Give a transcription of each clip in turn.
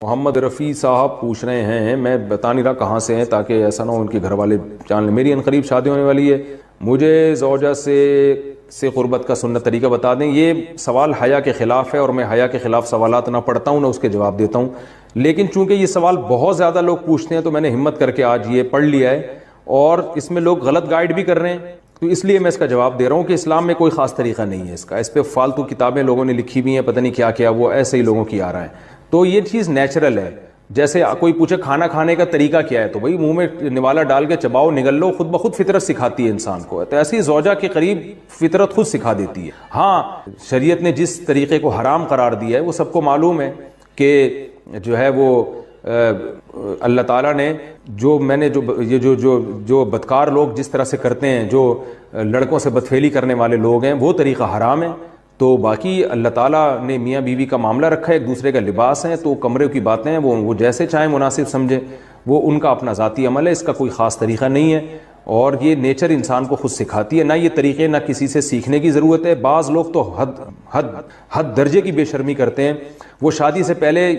محمد رفیع صاحب پوچھ رہے ہیں، میں بتا نہیں رہا کہاں سے ہیں تاکہ ایسا نہ ہو ان کے گھر والے جان لیں۔ میری عنقریب شادی ہونے والی ہے، مجھے زوجہ سے قربت کا سنت طریقہ بتا دیں۔ یہ سوال حیا کے خلاف ہے اور میں حیا کے خلاف سوالات نہ پڑھتا ہوں نہ اس کے جواب دیتا ہوں، لیکن چونکہ یہ سوال بہت زیادہ لوگ پوچھتے ہیں تو میں نے ہمت کر کے آج یہ پڑھ لیا ہے، اور اس میں لوگ غلط گائیڈ بھی کر رہے ہیں، تو اس لیے میں اس کا جواب دے رہا ہوں کہ اسلام میں کوئی خاص طریقہ نہیں ہے اس کا۔ اس پہ فالتو کتابیں لوگوں نے لکھی ہوئی ہیں، پتہ نہیں کیا کیا، وہ ایسے ہی لوگوں کی آ رہا ہے۔ تو یہ چیز نیچرل ہے۔ جیسے کوئی پوچھے کھانا کھانے کا طریقہ کیا ہے، تو بھائی منہ میں نوالا ڈال کے چباؤ، نگل لو، خود بخود فطرت سکھاتی ہے انسان کو۔ تو ایسی زوجہ کے قریب فطرت خود سکھا دیتی ہے۔ ہاں، شریعت نے جس طریقے کو حرام قرار دیا ہے وہ سب کو معلوم ہے کہ جو ہے وہ اللہ تعالیٰ نے جو بدکار لوگ جس طرح سے کرتے ہیں، جو لڑکوں سے بدفعلی کرنے والے لوگ ہیں، وہ طریقہ حرام ہے۔ تو باقی اللہ تعالیٰ نے میاں بیوی کا معاملہ رکھا ہے، ایک دوسرے کا لباس ہے، تو کمرے کی باتیں ہیں وہ جیسے چاہیں مناسب سمجھیں، وہ ان کا اپنا ذاتی عمل ہے، اس کا کوئی خاص طریقہ نہیں ہے، اور یہ نیچر انسان کو خود سکھاتی ہے۔ نہ یہ طریقے نہ کسی سے سیکھنے کی ضرورت ہے۔ بعض لوگ تو حد درجے کی بے شرمی کرتے ہیں، وہ شادی سے پہلے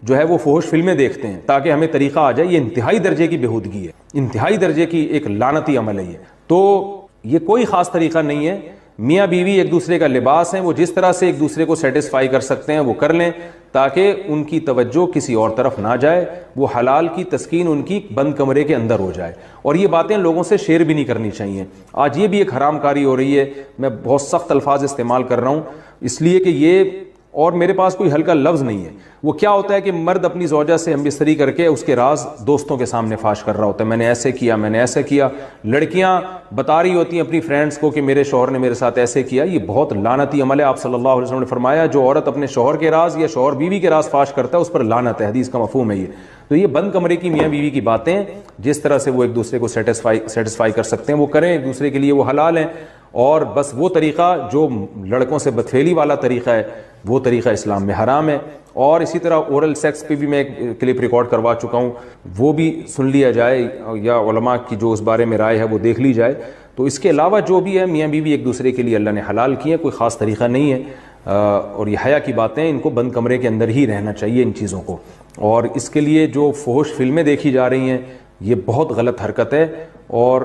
جو ہے وہ فحش فلمیں دیکھتے ہیں تاکہ ہمیں طریقہ آ جائے۔ یہ انتہائی درجے کی بےہودگی ہے، انتہائی درجے کی ایک لعنتی عمل ہے یہ۔ تو یہ کوئی خاص طریقہ نہیں ہے۔ میاں بیوی ایک دوسرے کا لباس ہیں، وہ جس طرح سے ایک دوسرے کو سیٹسفائی کر سکتے ہیں وہ کر لیں، تاکہ ان کی توجہ کسی اور طرف نہ جائے، وہ حلال کی تسکین ان کی بند کمرے کے اندر ہو جائے۔ اور یہ باتیں لوگوں سے شیئر بھی نہیں کرنی چاہیے۔ آج یہ بھی ایک حرام کاری ہو رہی ہے، میں بہت سخت الفاظ استعمال کر رہا ہوں اس لیے کہ یہ، اور میرے پاس کوئی ہلکا لفظ نہیں ہے۔ وہ کیا ہوتا ہے کہ مرد اپنی زوجہ سے ہم بستری کر کے اس کے راز دوستوں کے سامنے فاش کر رہا ہوتا ہے، میں نے ایسے کیا، میں نے ایسے کیا۔ لڑکیاں بتا رہی ہوتی ہیں اپنی فرینڈز کو کہ میرے شوہر نے میرے ساتھ ایسے کیا۔ یہ بہت لعنتی عمل ہے۔ آپ صلی اللہ علیہ وسلم نے فرمایا جو عورت اپنے شوہر کے راز یا شوہر بیوی کے راز فاش کرتا ہے اس پر لعنت ہے، حدیث کا مفہوم ہے یہ۔ تو یہ بند کمرے کی میاں بیوی کی باتیں، جس طرح سے وہ ایک دوسرے کو سیٹسفائی کر سکتے ہیں وہ کریں، ایک دوسرے کے لیے وہ حلال ہیں، اور بس وہ طریقہ جو لڑکوں سے بدفعلی والا طریقہ ہے وہ طریقہ اسلام میں حرام ہے۔ اور اسی طرح اورل سیکس پہ بھی میں ایک کلپ ریکارڈ کروا چکا ہوں، وہ بھی سن لیا جائے، یا علماء کی جو اس بارے میں رائے ہے وہ دیکھ لی جائے۔ تو اس کے علاوہ جو بھی ہے میاں بیوی ایک دوسرے کے لیے اللہ نے حلال کی ہے، کوئی خاص طریقہ نہیں ہے، اور یہ حیا کی باتیں، ان کو بند کمرے کے اندر ہی رہنا چاہیے ان چیزوں کو۔ اور اس کے لیے جو فحش فلمیں دیکھی جا رہی ہیں یہ بہت غلط حرکت ہے، اور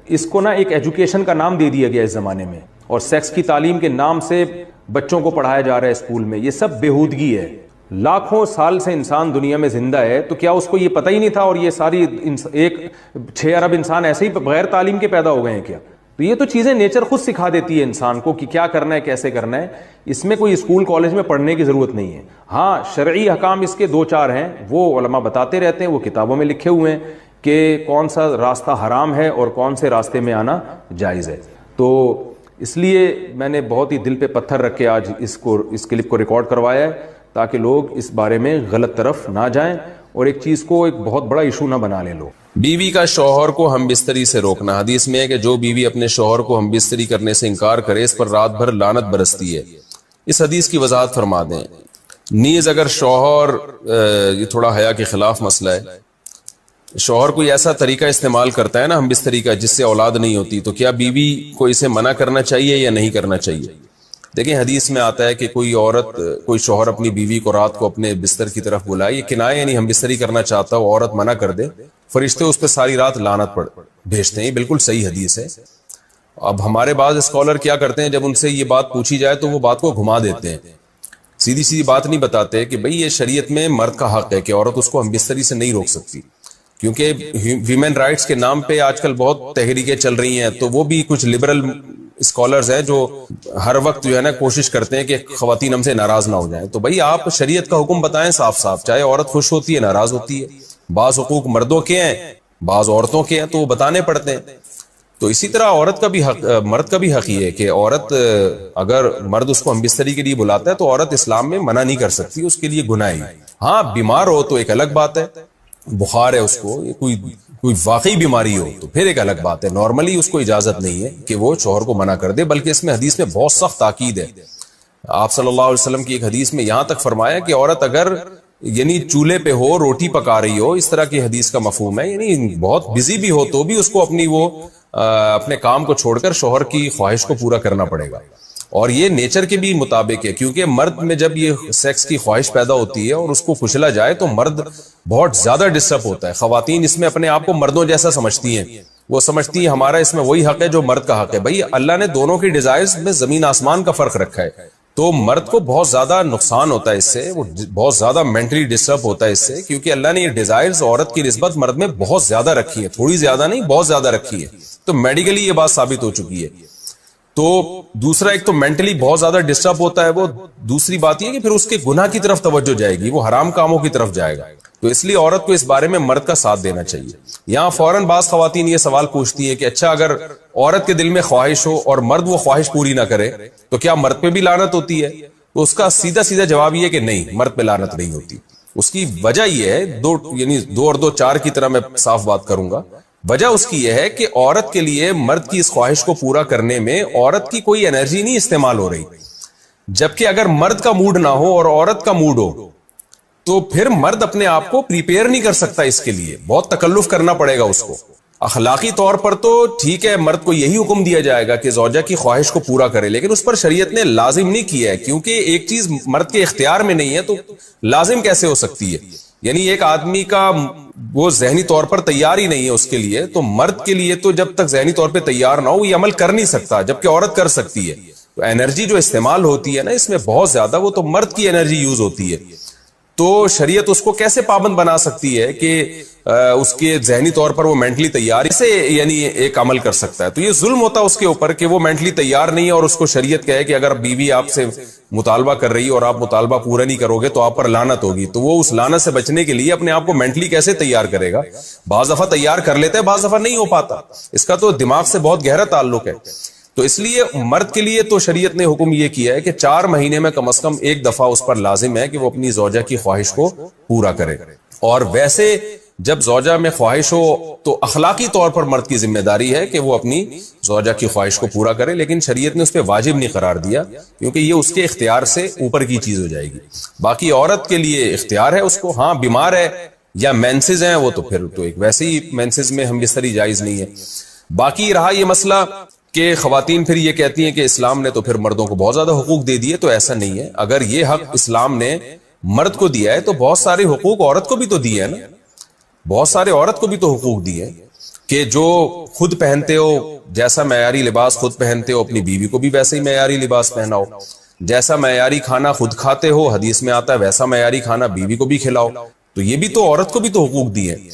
اس کو نا ایک ایجوکیشن کا نام دے دیا گیا اس زمانے میں، اور سیکس کی تعلیم کے نام سے بچوں کو پڑھایا جا رہا ہے اسکول میں۔ یہ سب بےہودگی ہے۔ لاکھوں سال سے انسان دنیا میں زندہ ہے، تو کیا اس کو یہ پتہ ہی نہیں تھا، اور یہ ساری 6 ارب انسان ایسے ہی بغیر تعلیم کے پیدا ہو گئے ہیں کیا؟ تو یہ تو چیزیں نیچر خود سکھا دیتی ہے انسان کو کہ کیا کرنا ہے، کیسے کرنا ہے۔ اس میں کوئی اسکول کالج میں پڑھنے کی ضرورت نہیں ہے۔ ہاں، شرعی احکام اس کے 2-4 ہیں، وہ علماء بتاتے رہتے ہیں، وہ کتابوں میں لکھے ہوئے ہیں کہ کون سا راستہ حرام ہے اور کون سے راستے میں آنا جائز ہے۔ تو اس لیے میں نے بہت ہی دل پہ پتھر رکھ کے آج اس کلپ کو ریکارڈ کروایا ہے، تاکہ لوگ اس بارے میں غلط طرف نہ جائیں اور ایک چیز کو ایک بہت بڑا ایشو نہ بنا لیں لوگ۔ بیوی کا شوہر کو ہم بستری سے روکنا۔ حدیث میں ہے کہ جو بیوی اپنے شوہر کو ہم بستری کرنے سے انکار کرے اس پر رات بھر لعنت برستی ہے۔ اس حدیث کی وضاحت فرما دیں۔ نیز اگر شوہر، یہ تھوڑا حیا کے خلاف مسئلہ ہے، شوہر کوئی ایسا طریقہ استعمال کرتا ہے نا ہم بستری کا جس سے اولاد نہیں ہوتی، تو کیا بیوی کو اسے منع کرنا چاہیے یا نہیں کرنا چاہیے؟ دیکھیں، حدیث میں آتا ہے کہ کوئی شوہر اپنی بیوی کو رات کو اپنے بستر کی طرف بلائے، یہ کنایہ یعنی ہم بستری کرنا چاہتا ہو، عورت منع کر دے، فرشتے اس پہ ساری رات لعنت بھیجتے ہیں۔ یہ بالکل صحیح حدیث ہے۔ اب ہمارے بعض اسکالر کیا کرتے ہیں، جب ان سے یہ بات پوچھی جائے تو وہ بات کو گھما دیتے ہیں، سیدھی بات نہیں بتاتے کہ بھئی یہ شریعت میں مرد کا حق ہے کہ عورت اس کو ہم بستری سے نہیں روک سکتی، کیونکہ ویمن رائٹس کے نام پہ آج کل بہت تحریکیں چل رہی ہیں، تو وہ بھی کچھ لبرل اسکالرز ہیں جو ہر وقت جو ہے نا کوشش کرتے ہیں کہ خواتین ہم سے ناراض نہ ہو جائیں۔ تو بھئی آپ شریعت کا حکم بتائیں صاف صاف، چاہے عورت خوش ہوتی ہے ناراض ہوتی ہے، بعض حقوق مردوں کے ہیں بعض عورتوں کے ہیں، تو وہ بتانے پڑتے ہیں۔ تو اسی طرح عورت کا بھی حق، مرد کا بھی حق یہ ہے کہ عورت، اگر مرد اس کو ہم بستری کے لیے بلاتا ہے تو عورت اسلام میں منع نہیں کر سکتی، اس کے لیے گناہ ہے۔ ہاں، بیمار ہو تو ایک الگ بات ہے، بخار ہے اس کو، کوئی واقعی بیماری ہو تو پھر ایک الگ بات ہے، نارملی اس کو اجازت نہیں ہے کہ وہ شوہر کو منع کر دے، بلکہ اس میں حدیث میں بہت سخت تاکید ہے۔ آپ صلی اللہ علیہ وسلم کی ایک حدیث میں یہاں تک فرمایا کہ عورت اگر یعنی چولہے پہ ہو، روٹی پکا رہی ہو، اس طرح کی حدیث کا مفہوم ہے، یعنی بہت بزی بھی ہو تو بھی اس کو اپنے کام کو چھوڑ کر شوہر کی خواہش کو پورا کرنا پڑے گا۔ اور یہ نیچر کے بھی مطابق ہے، کیونکہ مرد میں جب یہ سیکس کی خواہش پیدا ہوتی ہے اور اس کو کچلا جائے تو مرد بہت زیادہ ڈسٹرب ہوتا ہے. خواتین اس میں اپنے آپ کو مردوں جیسا سمجھتی ہیں، وہ سمجھتی ہیں ہمارا اس میں وہی حق ہے جو مرد کا حق ہے. بھائی اللہ نے دونوں کی ڈیزائرز میں زمین آسمان کا فرق رکھا ہے، تو مرد کو بہت زیادہ نقصان ہوتا ہے اس سے، وہ بہت زیادہ مینٹلی ڈسٹرب ہوتا ہے اس سے، کیونکہ اللہ نے یہ ڈیزائرز عورت کی نسبت مرد میں بہت زیادہ رکھی ہے، تھوڑی زیادہ نہیں بہت زیادہ رکھی ہے. تو میڈیکلی یہ بات ثابت ہو چکی ہے. تو دوسرا ایک تو مینٹلی بہت زیادہ ڈسٹرب ہوتا ہے وہ، دوسری بات یہ کہ پھر اس کے گناہ کی طرف توجہ جائے گی، وہ حرام کاموں کی طرف جائے گا. تو اس لیے عورت کو اس بارے میں مرد کا ساتھ دینا چاہیے. یہاں فوراً بعض خواتین یہ سوال پوچھتی ہیں کہ اچھا اگر عورت کے دل میں خواہش ہو اور مرد وہ خواہش پوری نہ کرے تو کیا مرد پہ بھی لعنت ہوتی ہے؟ تو اس کا سیدھا سیدھا جواب یہ کہ نہیں، مرد پہ لعنت نہیں ہوتی. اس کی وجہ یہ ہے، دو اور دو چار کی طرح میں صاف بات کروں گا. وجہ اس کی یہ ہے کہ عورت کے لیے مرد کی اس خواہش کو پورا کرنے میں عورت کی کوئی انرجی نہیں استعمال ہو رہی، جبکہ اگر مرد کا موڈ نہ ہو اور عورت کا موڈ ہو تو پھر مرد اپنے آپ کو پریپیئر نہیں کر سکتا، اس کے لیے بہت تکلف کرنا پڑے گا اس کو. اخلاقی طور پر تو ٹھیک ہے، مرد کو یہی حکم دیا جائے گا کہ زوجہ کی خواہش کو پورا کرے، لیکن اس پر شریعت نے لازم نہیں کیا ہے، کیونکہ ایک چیز مرد کے اختیار میں نہیں ہے تو لازم کیسے ہو سکتی ہے؟ یعنی ایک آدمی کا وہ ذہنی طور پر تیار ہی نہیں ہے اس کے لیے، تو مرد کے لیے تو جب تک ذہنی طور پہ تیار نہ ہو یہ عمل کر نہیں سکتا، جبکہ عورت کر سکتی ہے. تو انرجی جو استعمال ہوتی ہے نا اس میں بہت زیادہ، وہ تو مرد کی انرجی یوز ہوتی ہے. تو شریعت اس کو کیسے پابند بنا سکتی ہے کہ اس کے ذہنی طور پر وہ مینٹلی تیار سے یعنی ایک عمل کر سکتا ہے؟ تو یہ ظلم ہوتا ہے اس کے اوپر کہ وہ مینٹلی تیار نہیں ہے اور اس کو شریعت کہے کہ اگر بیوی آپ سے مطالبہ کر رہی ہے اور آپ مطالبہ پورا نہیں کرو گے تو آپ پر لعنت ہوگی. تو وہ اس لعنت سے بچنے کے لیے اپنے آپ کو مینٹلی کیسے تیار کرے گا؟ بعض دفعہ تیار کر لیتا ہے، بعض دفعہ نہیں ہو پاتا. اس کا تو دماغ سے بہت گہرا تعلق ہے. تو اس لیے مرد کے لیے تو شریعت نے حکم یہ کیا ہے کہ 4 مہینے میں کم از کم ایک دفعہ اس پر لازم ہے کہ وہ اپنی زوجہ کی خواہش کو پورا کرے. اور ویسے جب زوجہ میں خواہش ہو تو اخلاقی طور پر مرد کی ذمہ داری ہے کہ وہ اپنی زوجہ کی خواہش کو پورا کرے، لیکن شریعت نے اس پہ واجب نہیں قرار دیا کیونکہ یہ اس کے اختیار سے اوپر کی چیز ہو جائے گی. باقی عورت کے لیے اختیار ہے اس کو، ہاں بیمار ہے یا مینسز ہیں وہ تو پھر تو ایک ویسے ہی مینسز میں ہم بستری جائز نہیں ہے. باقی رہا یہ مسئلہ کہ خواتین پھر یہ کہتی ہیں کہ اسلام نے تو پھر مردوں کو بہت زیادہ حقوق دے دیے، تو ایسا نہیں ہے. اگر یہ حق اسلام نے مرد کو دیا ہے تو بہت سارے حقوق عورت کو بھی تو دیے ہیں نا، بہت سارے عورت کو بھی تو حقوق دیے کہ جو خود پہنتے ہو، جیسا معیاری لباس خود پہنتے ہو اپنی بیوی کو بھی ویسے ہی معیاری لباس پہناؤ، جیسا معیاری کھانا خود کھاتے ہو حدیث میں آتا ہے ویسا معیاری کھانا بیوی کو بھی کھلاؤ. تو یہ بھی تو عورت کو بھی تو حقوق دیے ہیں.